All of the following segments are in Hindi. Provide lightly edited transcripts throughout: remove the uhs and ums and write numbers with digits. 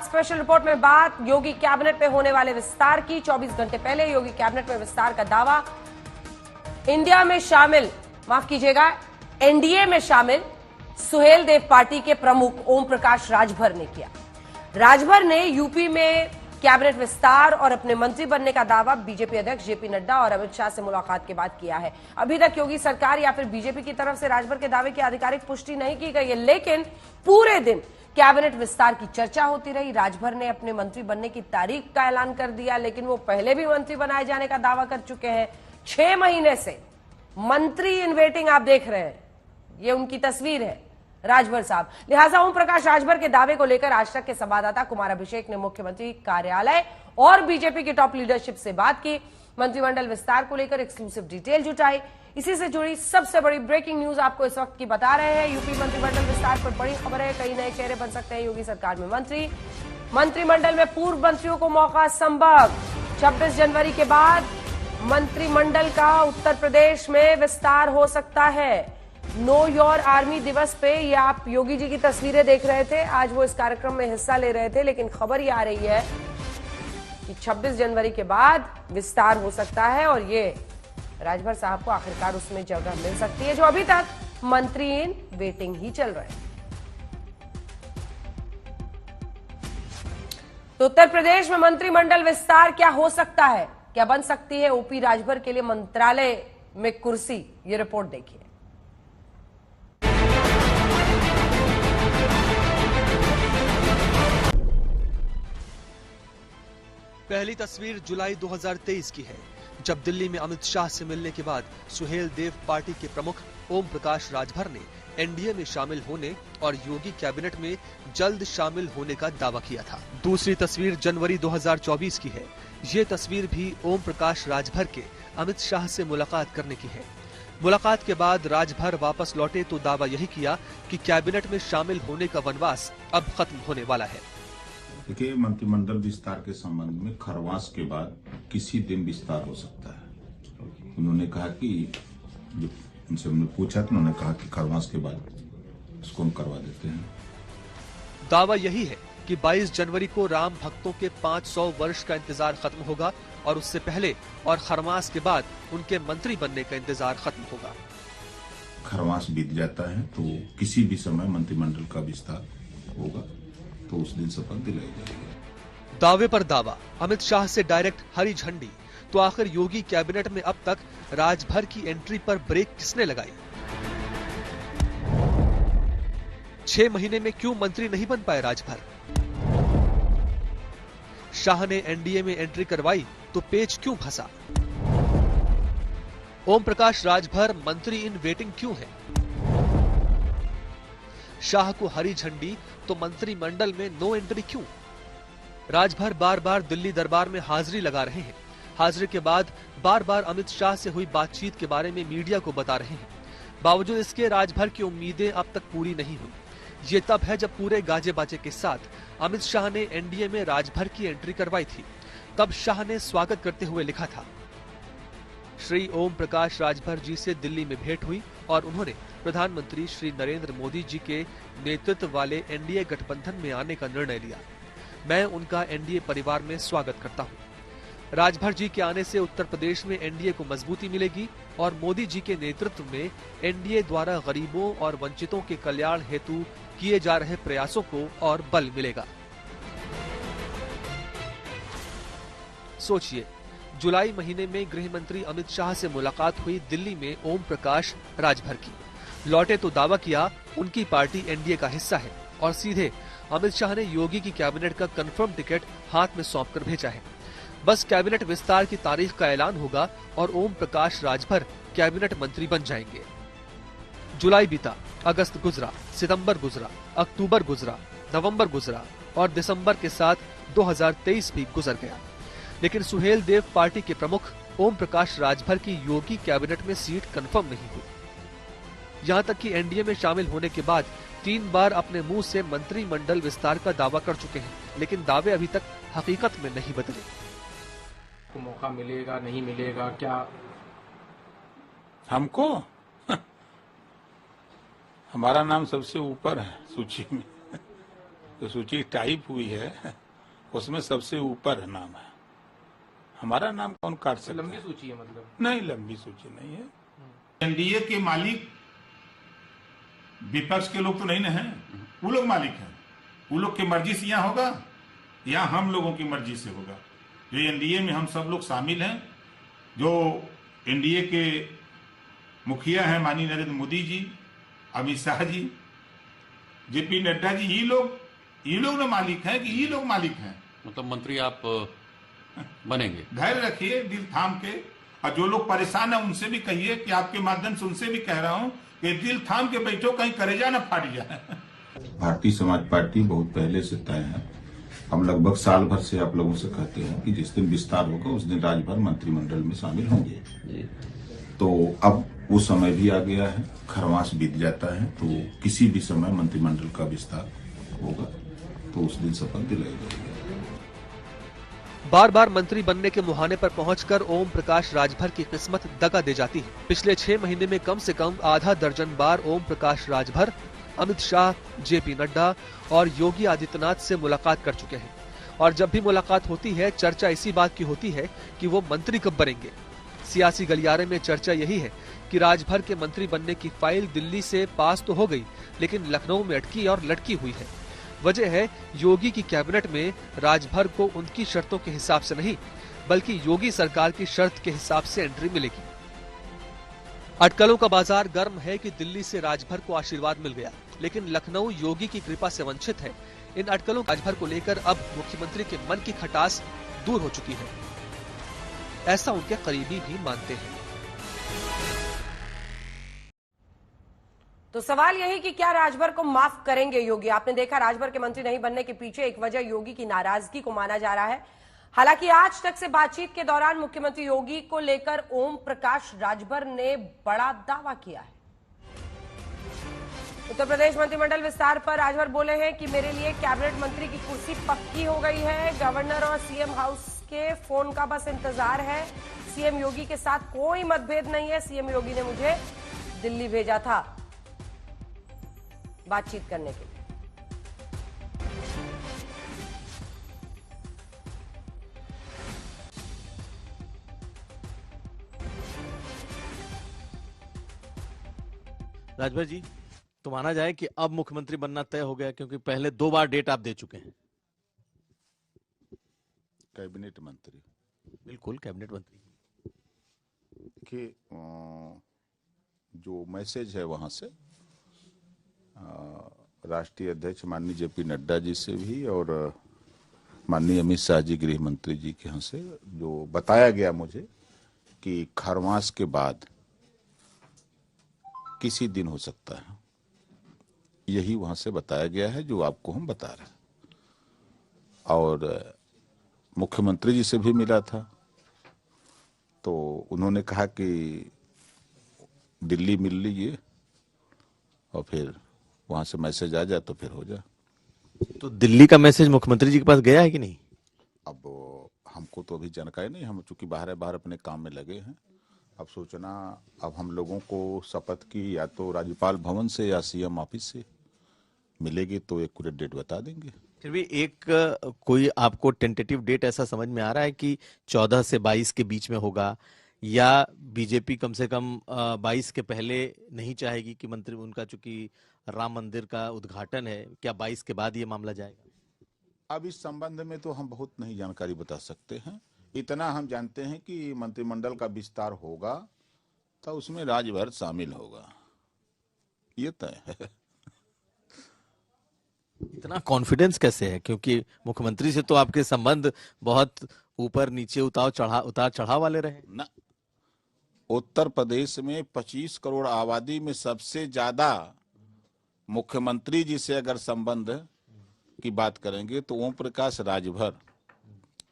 स्पेशल रिपोर्ट में बात योगी कैबिनेट में होने वाले विस्तार की। 24 घंटे पहले योगी कैबिनेट में विस्तार का दावा इंडिया में शामिल, माफ कीजिएगा, एनडीए में शामिल सुहेल देव पार्टी के प्रमुख ओम प्रकाश राजभर ने किया। राजभर ने यूपी में कैबिनेट विस्तार और अपने मंत्री बनने का दावा बीजेपी अध्यक्ष जेपी नड्डा और अमित शाह से मुलाकात के बाद किया है। अभी तक योगी सरकार या फिर बीजेपी की तरफ से राजभर के दावे की आधिकारिक पुष्टि नहीं की गई है, लेकिन पूरे दिन कैबिनेट विस्तार की चर्चा होती रही। राजभर ने अपने मंत्री बनने की तारीख का ऐलान कर दिया, लेकिन वो पहले भी मंत्री बनाए जाने का दावा कर चुके हैं। 6 महीने से मंत्री इन वेटिंग आप देख रहे हैं, ये उनकी तस्वीर है राजभर साहब। लिहाजा ओम प्रकाश राजभर के दावे को लेकर आज तक के संवाददाता कुमार अभिषेक ने मुख्यमंत्री कार्यालय और बीजेपी की टॉप लीडरशिप से बात की, मंत्रिमंडल विस्तार को लेकर एक्सक्लूसिव डिटेल जुटाई। इसी से जुड़ी सबसे बड़ी ब्रेकिंग न्यूज आपको इस वक्त की बता रहे हैं। यूपी मंत्रिमंडल विस्तार पर बड़ी खबर है, कई नए चेहरे बन सकते हैं योगी सरकार में मंत्री। मंत्रिमंडल में पूर्व मंत्रियों को मौका संभव। 26 जनवरी के बाद मंत्रिमंडल का उत्तर प्रदेश में विस्तार हो सकता है। नो योर आर्मी दिवस पे ये आप योगी जी की तस्वीरें देख रहे थे, आज वो इस कार्यक्रम में हिस्सा ले रहे थे, लेकिन खबर ये आ रही है कि 26 जनवरी के बाद विस्तार हो सकता है और ये राजभर साहब को आखिरकार उसमें जगह मिल सकती है, जो अभी तक मंत्री इन वेटिंग ही चल रहे हैं। तो उत्तर प्रदेश में मंत्रिमंडल विस्तार क्या हो सकता है, क्या बन सकती है ओपी राजभर के लिए मंत्रालय में कुर्सी, ये रिपोर्ट देखिए। पहली तस्वीर जुलाई 2023 की है, जब दिल्ली में अमित शाह से मिलने के बाद सुहेल देव पार्टी के प्रमुख ओम प्रकाश राजभर ने एनडीए में शामिल होने और योगी कैबिनेट में जल्द शामिल होने का दावा किया था। दूसरी तस्वीर जनवरी 2024 की है। ये तस्वीर भी ओम प्रकाश राजभर के अमित शाह से मुलाकात करने की है। मुलाकात के बाद राजभर वापस लौटे तो दावा यही किया कि कैबिनेट में शामिल होने का वनवास अब खत्म होने वाला है। देखिए, मंत्रिमंडल विस्तार के संबंध में खरवास के बाद किसी दिन विस्तार हो सकता है। उन्होंने कहा कि जो उनसे हमने पूछा तो उन्होंने कहा कि खरवास के बाद उसको हम करवा देते हैं। दावा यही है कि 22 जनवरी को राम भक्तों के 500 वर्ष का इंतजार खत्म होगा और उससे पहले और खरमास के बाद उनके मंत्री बनने का इंतजार खत्म होगा। खरमास बीत जाता है तो किसी भी समय मंत्रिमंडल का विस्तार होगा, तो उस दिन शपथ दिलाई जाएगी। दावे पर दावा, अमित शाह से डायरेक्ट हरी झंडी। तो आखिर योगी कैबिनेट में अब तक राजभर की एंट्री पर ब्रेक किसने लगाई? 6 महीने में क्यों मंत्री नहीं बन पाए राजभर? शाह ने एनडीए में एंट्री करवाई तो पेच क्यों फंसा? ओम प्रकाश राजभर मंत्री इन वेटिंग क्यों है? शाह को हरी झंडी तो मंत्रिमंडल में नो एंट्री क्यों? राजभर बार बार दिल्ली दरबार में हाजिरी लगा रहे हैं। हाजिरी के बाद बार बार अमित शाह से हुई बातचीत के बारे में मीडिया को बता रहे हैं। बावजूद इसके राजभर की उम्मीदें अब तक पूरी नहीं हुई। ये तब है जब पूरे गाजे बाजे के साथ अमित शाह ने एनडीए में राजभर की एंट्री करवाई थी। तब शाह ने स्वागत करते हुए लिखा था, श्री ओम प्रकाश राजभर जी से दिल्ली में भेंट हुई और उन्होंने प्रधानमंत्री श्री नरेंद्र मोदी जी के नेतृत्व वाले एनडीए गठबंधन में आने का निर्णय लिया। मैं उनका एनडीए परिवार में स्वागत करता हूं। राजभर जी के आने से उत्तर प्रदेश में एनडीए को मजबूती मिलेगी और मोदी जी के नेतृत्व में एनडीए द्वारा गरीबों और वंचितों के कल्याण हेतु किए जा रहे प्रयासों को और बल मिलेगा। सोचिए, जुलाई महीने में गृह मंत्री अमित शाह से मुलाकात हुई दिल्ली में ओम प्रकाश राजभर की। लौटे तो दावा किया उनकी पार्टी एनडीए का हिस्सा है और सीधे अमित शाह ने योगी की कैबिनेट का कंफर्म टिकट हाथ में सौंपकर भेजा है। बस कैबिनेट विस्तार की तारीख का ऐलान होगा और ओम प्रकाश राजभर कैबिनेट मंत्री बन जाएंगे। जुलाई बीता, अगस्त गुजरा, सितंबर गुजरा, अक्टूबर गुजरा, नवंबर गुजरा और दिसंबर के साथ 2023 भी गुजर गया, लेकिन सुहेल देव पार्टी के प्रमुख ओम प्रकाश राजभर की योगी कैबिनेट में सीट कंफर्म नहीं हुई। यहां तक कि एनडीए में शामिल होने के बाद 3 बार अपने मुंह से मंत्रिमंडल विस्तार का दावा कर चुके हैं, लेकिन दावे अभी तक हकीकत में नहीं बदले। को मौका मिलेगा नहीं मिलेगा क्या? हमको हमारा नाम सबसे ऊपर है सूची में। जो सूची टाइप हुई है उसमें सबसे ऊपर नाम है। हमारा नाम कौन काट सकता लंबी है? सूची है मतलब। नहीं, लंबी सूची नहीं है। एनडीए के मालिक विपक्ष के लोग तो नहीं ना हैं, वो लोग मालिक हैं। वो लोग की मर्जी से यहाँ होगा या हम लोगों की मर्जी से होगा। जो एनडीए में हम सब लोग शामिल हैं, जो एनडीए के मुखिया हैं माननीय नरेंद्र मोदी जी, अमित शाह जी, जेपी नड्डा जी, ये लोग ना मालिक हैं कि ये लोग मालिक हैं। मतलब मंत्री आप बनेंगे? धैर्य रखिए, दिल थाम के, और जो लोग परेशान हैं उनसे भी कहिए कि आपके माध्यम से उनसे भी कह रहा हूं कि दिल थाम के बैठो, कहीं कलेजा न फाट जाए। भारतीय समाज पार्टी बहुत पहले से तय है। हम लगभग साल भर से आप लोगों से कहते हैं कि जिस दिन विस्तार होगा उस दिन राजभर मंत्रिमंडल में शामिल होंगे। तो अब वो समय भी आ गया है, खरमास बीत जाता है, तो किसी भी समय मंत्रिमंडल का विस्तार होगा तो उस दिन शपथ दिलाई जाएगी। बार बार मंत्री बनने के मुहाने पर पहुंचकर ओम प्रकाश राजभर की किस्मत दगा दे जाती है। पिछले 6 महीने में कम से कम आधा दर्जन बार ओम प्रकाश राजभर अमित शाह, जेपी नड्डा और योगी आदित्यनाथ से मुलाकात कर चुके हैं। और जब भी मुलाकात होती है चर्चा इसी बात की होती है कि वो मंत्री कब बनेंगे। सियासी गलियारे में चर्चा यही है कि राजभर के मंत्री बनने की फाइल दिल्ली से पास तो हो गई, लेकिन लखनऊ में अटकी और लटकी हुई है। वजह है योगी की कैबिनेट में राजभर को उनकी शर्तों के हिसाब से नहीं, बल्कि योगी सरकार की शर्त के हिसाब से एंट्री मिलेगी। अटकलों का बाजार गर्म है कि दिल्ली से राजभर को आशीर्वाद मिल गया, लेकिन लखनऊ योगी की कृपा से वंचित है। इन अटकलों राजभर को लेकर अब मुख्यमंत्री के मन की खटास दूर हो चुकी है, ऐसा उनके करीबी भी मानते हैं। तो सवाल यही कि क्या राजभर को माफ करेंगे योगी। आपने देखा राजभर के मंत्री नहीं बनने के पीछे एक वजह योगी की नाराजगी को माना जा रहा है। हालांकि आज तक से बातचीत के दौरान मुख्यमंत्री योगी को लेकर ओम प्रकाश राजभर ने बड़ा दावा किया है। उत्तर प्रदेश मंत्रिमंडल विस्तार पर राजभर बोले हैं कि मेरे लिए कैबिनेट मंत्री की कुर्सी पक्की हो गई है। गवर्नर और सीएम हाउस के फोन का बस इंतजार है। सीएम योगी के साथ कोई मतभेद नहीं है। सीएम योगी ने मुझे दिल्ली भेजा था बातचीत करने के लिए। राजभर जी, तो माना जाए कि अब मुख्यमंत्री बनना तय हो गया, क्योंकि पहले 2 बार डेट आप दे चुके हैं। कैबिनेट मंत्री, बिल्कुल कैबिनेट मंत्री कि जो मैसेज है वहां से राष्ट्रीय अध्यक्ष माननीय जेपी नड्डा जी से भी और माननीय अमित शाह जी गृह मंत्री जी के यहाँ से जो बताया गया मुझे कि खरमास के बाद किसी दिन हो सकता है, यही वहां से बताया गया है जो आपको हम बता रहे हैं। और मुख्यमंत्री जी से भी मिला था तो उन्होंने कहा कि दिल्ली मिल लीजिए और फिर वहां से मैसेज आ जाए तो फिर हो जाए। तो दिल्ली का मैसेज मुख्यमंत्री जी के पास गया है कि नहीं? अब हमको तो अभी जानकारी नहीं, हम चूंकि बाहर अपने काम में लगे हैं। अब सोचना, अब हम लोगों को शपथ की या तो राज्यपाल भवन से या सीएम ऑफिस से मिलेगी तो एक पूरे डेट बता देंगे। फिर भी एक कोई आपको टेंटेटिव डेट ऐसा समझ में आ रहा है कि 14 से 22 के बीच में होगा, या बीजेपी कम से कम 22 के पहले नहीं चाहेगी कि मंत्री उनका, चूंकि राम मंदिर का उद्घाटन है, क्या 22 के बाद ये मामला जाएगा? अब इस संबंध में तो हम बहुत नहीं जानकारी बता सकते हैं। इतना हम जानते हैं कि मंत्रिमंडल का विस्तार होगा तो उसमें राजभर शामिल होगा, ये तय है। इतना कॉन्फिडेंस कैसे है? क्योंकि मुख्यमंत्री से तो आपके संबंध बहुत ऊपर नीचे उतार चढ़ाव वाले रहे ना। उत्तर प्रदेश में 25 करोड़ आबादी में सबसे ज्यादा मुख्यमंत्री जी से अगर संबंध की बात करेंगे तो ओम प्रकाश राजभर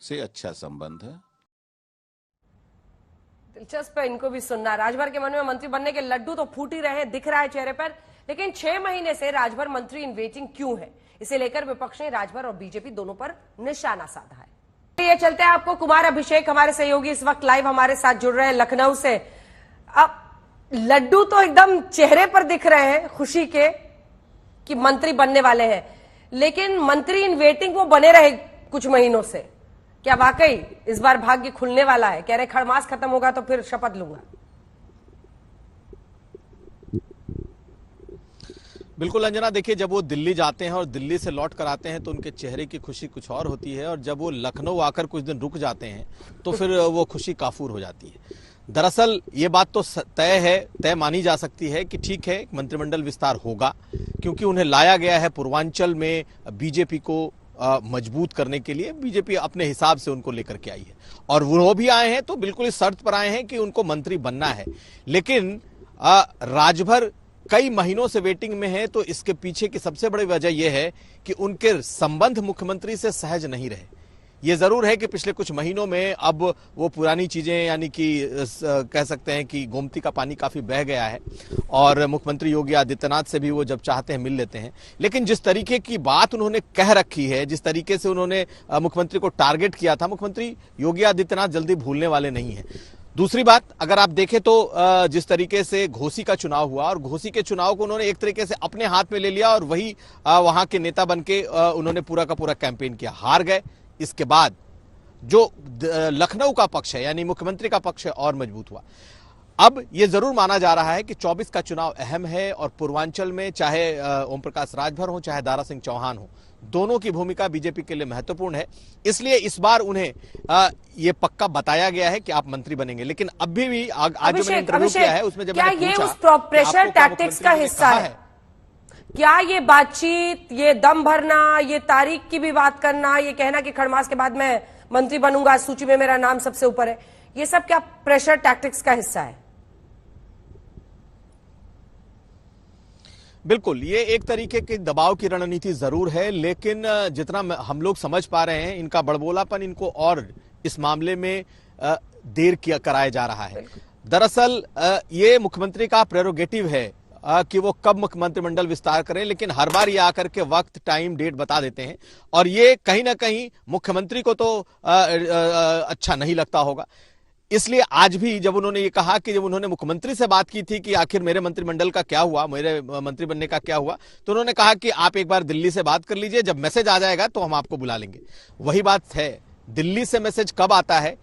से अच्छा संबंध है। दिलचस्प है इनको भी सुनना। राजभर के मन में मंत्री बनने के लड्डू तो फूट ही रहे, दिख रहा है चेहरे पर, लेकिन 6 महीने से राजभर मंत्री इन वेटिंग क्यों है, इसे लेकर विपक्ष ने राजभर और बीजेपी दोनों पर निशाना साधा है। ये चलते हैं आपको कुमार अभिषेक हमारे सहयोगी इस वक्त लाइव हमारे साथ जुड़ रहे हैं लखनऊ से। अब लड्डू तो एकदम चेहरे पर दिख रहे हैं खुशी के कि मंत्री बनने वाले हैं, लेकिन मंत्री इन वेटिंग वो बने रहे कुछ महीनों से। क्या वाकई इस बार भाग्य खुलने वाला है? कह रहे खड़मास खत्म होगा तो फिर शपथ लूंगा। बिल्कुल अंजना, देखिए जब वो दिल्ली जाते हैं और दिल्ली से लौट कर आते हैं तो उनके चेहरे की खुशी कुछ और होती है, और जब वो लखनऊ आकर कुछ दिन रुक जाते हैं तो फिर वो खुशी काफूर हो जाती है। दरअसल ये बात तो तय मानी जा सकती है कि ठीक है, मंत्रिमंडल विस्तार होगा, क्योंकि उन्हें लाया गया है पूर्वांचल में बीजेपी को मजबूत करने के लिए। बीजेपी अपने हिसाब से उनको लेकर के आई है, और वो भी आए हैं तो बिल्कुल इस शर्त पर आए हैं कि उनको मंत्री बनना है। लेकिन राजभर कई महीनों से वेटिंग में है, तो इसके पीछे की सबसे बड़ी वजह यह है कि उनके संबंध मुख्यमंत्री से सहज नहीं रहे। ये जरूर है कि पिछले कुछ महीनों में अब वो पुरानी चीजें, यानी कि कह सकते हैं कि गोमती का पानी काफी बह गया है, और मुख्यमंत्री योगी आदित्यनाथ से भी वो जब चाहते हैं मिल लेते हैं। लेकिन जिस तरीके की बात उन्होंने कह रखी है, जिस तरीके से उन्होंने मुख्यमंत्री को टारगेट किया था, मुख्यमंत्री योगी आदित्यनाथ जल्दी भूलने वाले नहीं है। दूसरी बात, अगर आप देखें तो जिस तरीके से घोसी का चुनाव हुआ, और घोसी के चुनाव को उन्होंने एक तरीके से अपने हाथ में ले लिया, और वही वहां के नेता बनके उन्होंने पूरा का पूरा कैंपेन किया, हार गए। इसके बाद जो लखनऊ का पक्ष है, यानी मुख्यमंत्री का पक्ष है, और मजबूत हुआ। अब यह जरूर माना जा रहा है कि 24 का चुनाव अहम है, और पूर्वांचल में चाहे ओम प्रकाश राजभर हो चाहे दारा सिंह चौहान हो, दोनों की भूमिका बीजेपी के लिए महत्वपूर्ण है। इसलिए इस बार उन्हें ये पक्का बताया गया है कि आप मंत्री बनेंगे। लेकिन अभी भी आज जो मैंने इंटरव्यू किया है उसमें जब क्या मैंने ये पूछा उस प्रेशर टैक्टिक्स का हिस्सा है? क्या ये बातचीत, ये दम भरना, ये तारीख की भी बात करना, ये कहना कि खड़मास के बाद मैं मंत्री बनूंगा, सूची में मेरा नाम सबसे ऊपर है, ये सब क्या प्रेशर टैक्टिक्स का हिस्सा है? बिल्कुल, ये एक तरीके की दबाव की रणनीति जरूर है, लेकिन जितना हम लोग समझ पा रहे हैं, इनका बड़बोलापन इनको और इस मामले में देर किया कराया जा रहा है। दरअसल ये मुख्यमंत्री का प्रेरोगेटिव है कि वो कब मंत्रिमंडल विस्तार करें, लेकिन हर बार ये आकर के वक्त, टाइम, डेट बता देते हैं, और ये कहीं ना कहीं मुख्यमंत्री को तो अच्छा नहीं लगता होगा। इसलिए आज भी जब उन्होंने ये कहा कि जब उन्होंने मुख्यमंत्री से बात की थी कि आखिर मेरे मंत्रिमंडल का क्या हुआ, मेरे मंत्री बनने का क्या हुआ, तो उन्होंने कहा कि आप एक बार दिल्ली से बात कर लीजिए, जब मैसेज आ जाएगा तो हम आपको बुला लेंगे। वही बात है, दिल्ली से मैसेज कब आता है?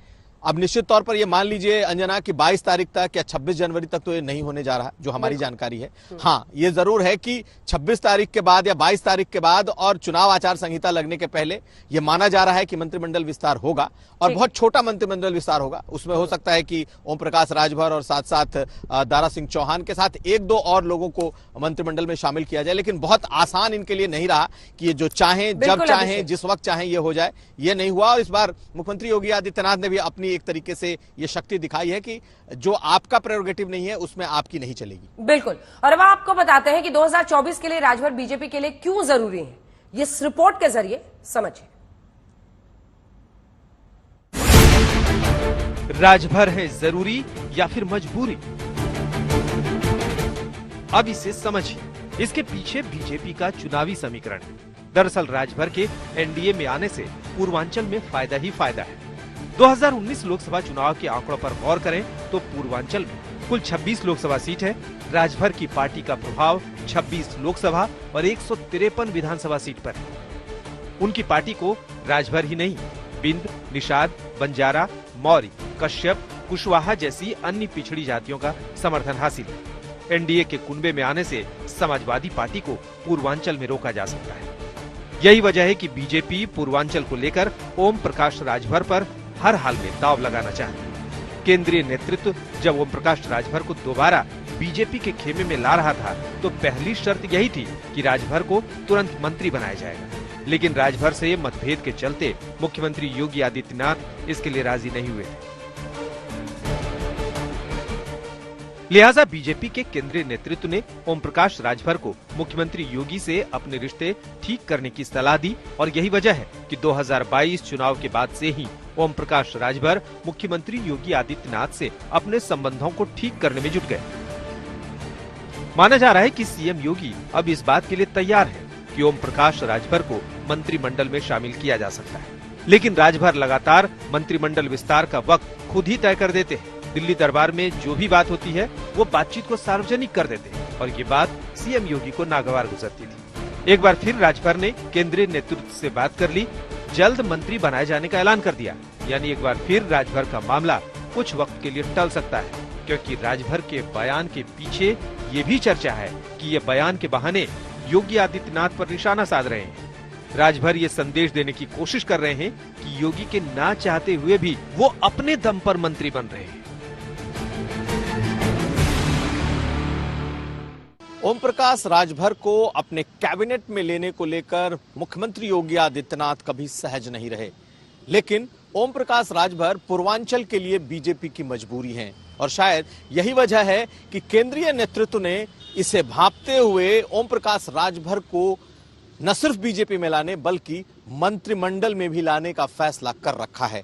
अब निश्चित तौर पर ये मान लीजिए अंजना कि 22 तारीख तक या 26 जनवरी तक तो ये नहीं होने जा रहा, जो हमारी जानकारी है। हाँ, ये जरूर है कि 26 तारीख के बाद या 22 तारीख के बाद और चुनाव आचार संहिता लगने के पहले ये माना जा रहा है कि मंत्रिमंडल विस्तार होगा, और बहुत छोटा मंत्रिमंडल विस्तार होगा। उसमें हो सकता है कि ओम प्रकाश राजभर और साथ साथ दारा सिंह चौहान के साथ 1-2 और लोगों को मंत्रिमंडल में शामिल किया जाए। लेकिन बहुत आसान इनके लिए नहीं रहा कि ये जो चाहें, जब चाहें, जिस वक्त चाहें ये हो जाए, ये नहीं हुआ। और इस बार मुख्यमंत्री योगी आदित्यनाथ ने भी अपनी एक तरीके से ये शक्ति दिखाई है कि जो आपका प्रेरोगेटिव नहीं है उसमें आपकी नहीं चलेगी। बिल्कुल। और अब आपको बताते हैं कि 2024 के लिए राजभर बीजेपी के लिए क्यों जरूरी है, ये इस रिपोर्ट के जरिए समझिए। राजभर है जरूरी या फिर मजबूरी? अब इसे समझिए। इसके पीछे बीजेपी का चुनावी समीकरण है। दरअसल राजभर के एनडीए में आने से पूर्वांचल में फायदा ही फायदा है। 2019 लोकसभा चुनाव के आंकड़ों पर गौर करें तो पूर्वांचल में कुल 26 लोकसभा सीट है। राजभर की पार्टी का प्रभाव 26 लोकसभा और 153 विधानसभा सीट पर है। उनकी पार्टी को राजभर ही नहीं, बिंद, निषाद, बंजारा, मौर्य, कश्यप, कुशवाहा जैसी अन्य पिछड़ी जातियों का समर्थन हासिल है। एनडीए के कुनबे में आने से समाजवादी पार्टी को पूर्वांचल में रोका जा सकता है। यही वजह है कि बीजेपी पूर्वांचल को लेकर ओम प्रकाश राजभर पर हर हाल में दांव लगाना चाहती है। केंद्रीय नेतृत्व जब ओम प्रकाश राजभर को दोबारा बीजेपी के खेमे में ला रहा था तो पहली शर्त यही थी कि राजभर को तुरंत मंत्री बनाया जाएगा। लेकिन राजभर से मतभेद के चलते मुख्यमंत्री योगी आदित्यनाथ इसके लिए राजी नहीं हुए थे। लिहाजा बीजेपी के केंद्रीय नेतृत्व ने ओम प्रकाश राजभर को मुख्यमंत्री योगी से अपने रिश्ते ठीक करने की सलाह दी, और यही वजह है कि 2022 चुनाव के बाद से ही ओम प्रकाश राजभर मुख्यमंत्री योगी आदित्यनाथ से अपने संबंधों को ठीक करने में जुट गए। माना जा रहा है कि सीएम योगी अब इस बात के लिए तैयार है कि ओम प्रकाश राजभर को मंत्रिमंडल में शामिल किया जा सकता है। लेकिन राजभर लगातार मंत्रिमंडल विस्तार का वक्त खुद ही तय कर देते हैं। दिल्ली दरबार में जो भी बात होती है वो बातचीत को सार्वजनिक कर देते हैं, और ये बात सीएम योगी को नागवार गुजरती थी। एक बार फिर राजभर ने केंद्रीय नेतृत्व से बात कर ली, जल्द मंत्री बनाए जाने का ऐलान कर दिया। यानी एक बार फिर राजभर का मामला कुछ वक्त के लिए टल सकता है, क्योंकि राजभर के बयान के पीछे ये भी चर्चा है कि ये बयान के बहाने योगी आदित्यनाथ पर निशाना साध रहे हैं। राजभर ये संदेश देने की कोशिश कर रहे हैं कि योगी के ना चाहते हुए भी वो अपने दम पर मंत्री बन रहे हैं। ओम प्रकाश राजभर को अपने कैबिनेट में लेने को लेकर मुख्यमंत्री योगी आदित्यनाथ कभी सहज नहीं रहे, लेकिन ओम प्रकाश राजभर पूर्वांचल के लिए बीजेपी की मजबूरी है और शायद यही वजह है कि केंद्रीय नेतृत्व ने इसे भांपते हुए ओम प्रकाश राजभर को न सिर्फ बीजेपी में लाने बल्कि मंत्रिमंडल में भी लाने का फैसला कर रखा है।